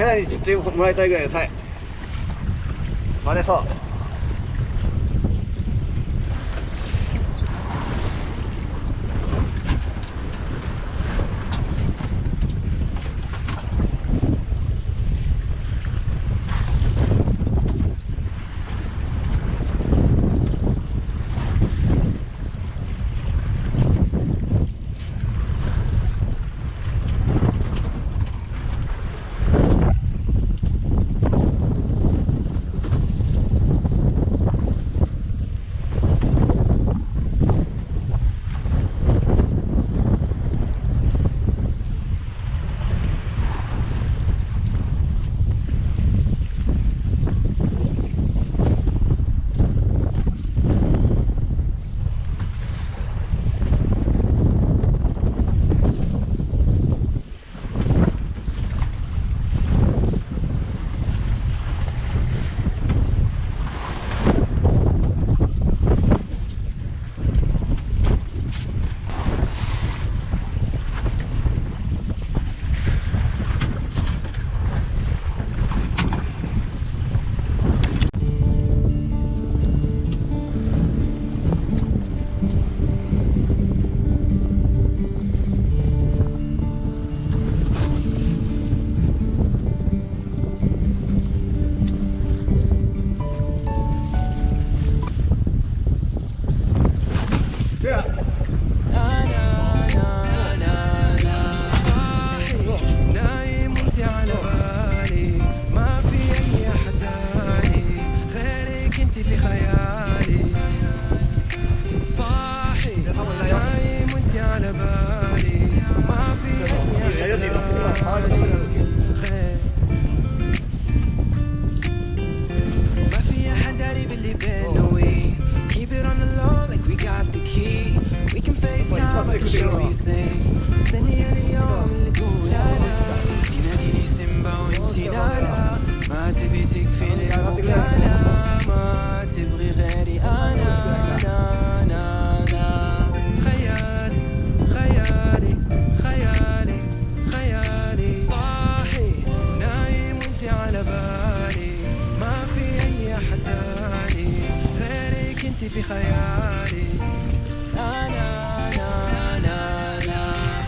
らに釣ってもらいたいぐらいのタイ。割れそう。في خيالي أنا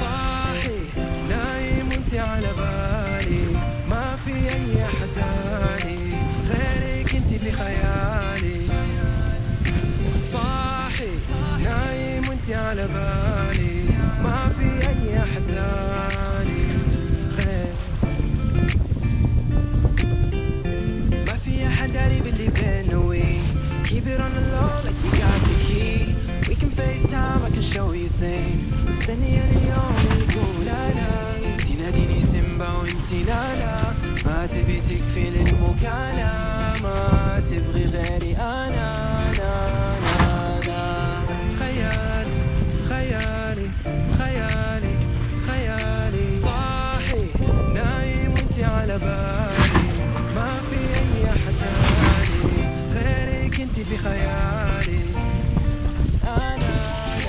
صاحي نايم وانت على بالي ما في أي أحد تاني غيرك انت في خيالي صاحي نايم وانت على بالي ما في أي أحد تاني غير ما في أحد داري باللي بيننا وين Keep it on the low like we got the key We can FaceTime, I can show you things مستني اليوم اللي يقول أنا تناديني سيمبا وانتي لالا ما تبي تكفي للمكانة ما تبغي غيري أنا خيالي خيالي خيالي خيالي صاحي نايم وانتي على بالي ما في أي أحد تاني غيرك انتي في خيالي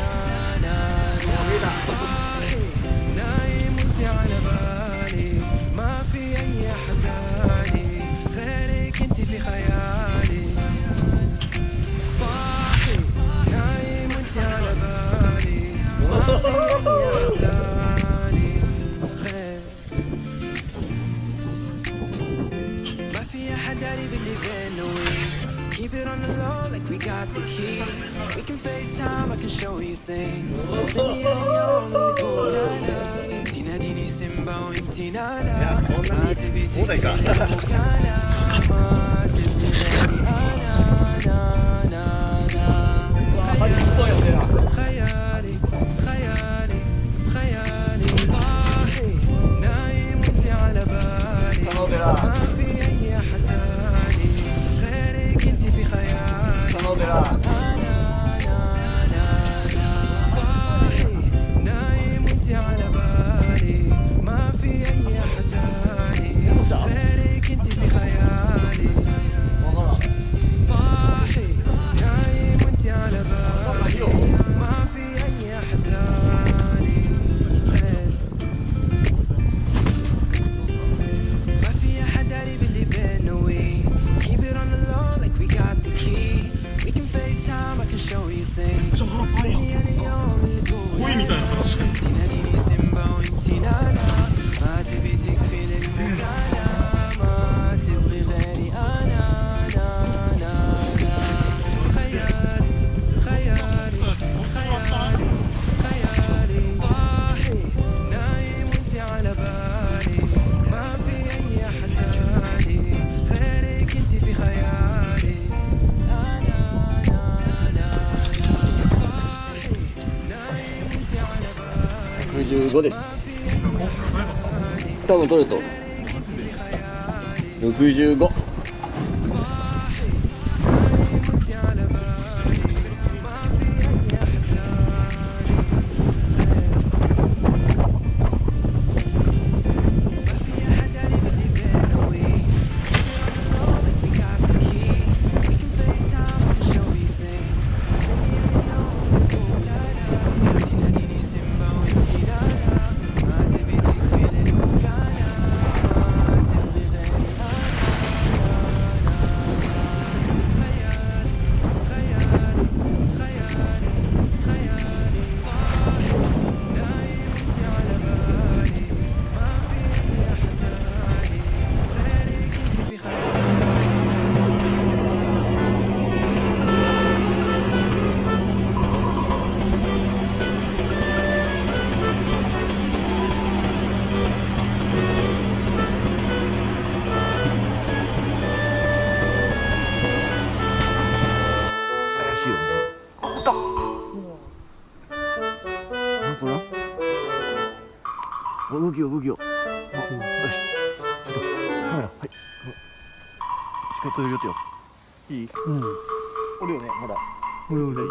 أنا صاحي نايم وانتي على بالي ما في أي أحد تاني غيرك انتي في خيالي صاحي نايم وانتي على بالي ما في أي أحد تاني غير ما في أحد داري باللي بيننا وين Keep it on the low like we got the key We can FaceTime, I can show you things مستني اليوم اللي تقول أنا تناديني سيمبا وانتي نانا ما تبي تكفي المكانة ما تبغي غيري أنا خيالي خيالي خيالي صاحي نايم وانتي على بالي ما في أي أحد تاني غيرك انتي في خيالي صاحي نايم وانتي على بالي ما في أي أحد تاني غيرك انتي في خيالي 65です。多分取れそう。65。動きよ動きよ。よし、ちょっとカメラ、はい、しっかり撮れるよってよ。いい？うん。おるよね、まだ。おるおる。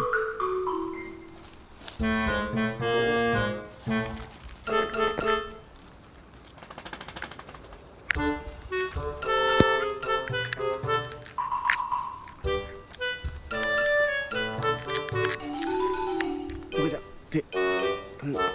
これじゃ、で、取れる。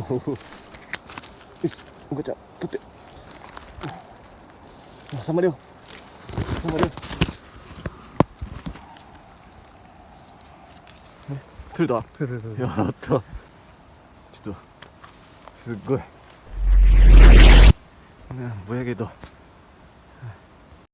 よし、お母ちゃん、取って。挟まれよ。挟まれよ。取れた？取れた。やった。ちょっと、すっごい。ぼやけと。